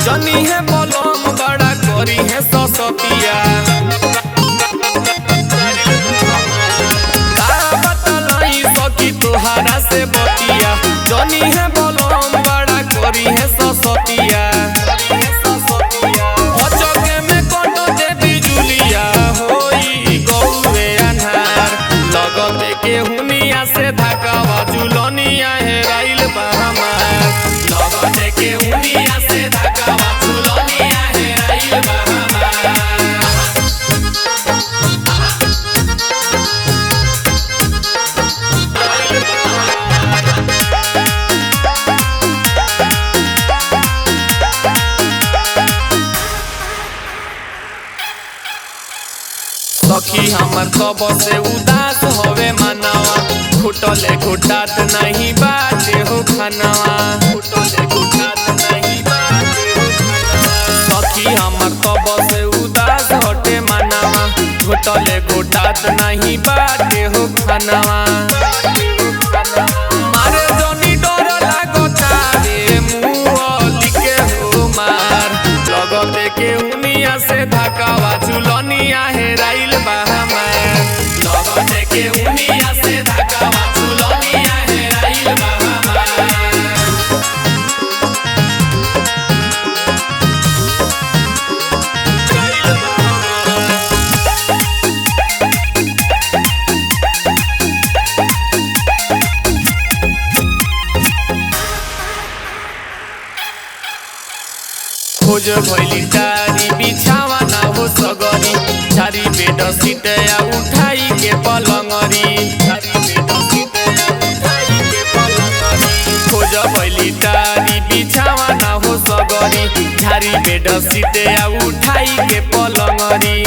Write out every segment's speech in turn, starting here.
जनी है बलम बड़ा करी है ससतिया बतलाई सखी तोहरा से बतिया जनी है बलम बड़ा करी है ससतिया अचके में कट दे बिजुलिया होई गौरे अन्हार लगते के हुनिया से धकावा झुलनिया है राइल बा हमार लगते के हुनिया से धकावा झुलनिया है राइल बा हमार। सखी हमर कब से उदास होवे मनवा घुटले घुटात नहीं बाटे हो खनवा घुटले घुटात नहीं बाटे हो खनवा सखी हमर कब से उदास होटे मनवा घुटले घुटात नहीं बाटे हो खनवा मारे जनी डर लागता रे मुंह लिखे हो मार लगते के हुनिया से धकावा झुलनिया है राइल बा हमार लगते के हुनिया से धकावा झुलनिया है राइल बा हमार। खोज भैली टारी बिछावा ना हो सगरी झारी बेड सीटया उठाई के पलंगरी झारी बेड सीटया उठाई के पलंगरी खोज भैली टारी बिछावा ना हो सगरी झारी बेड सीटया उठाई के पलंगरी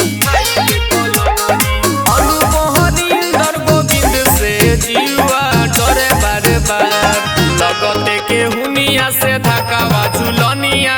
अनुपहरिंदर गोविंद से जीवा डरे बार बार लगते के हुनिया से धकावा झुलनिया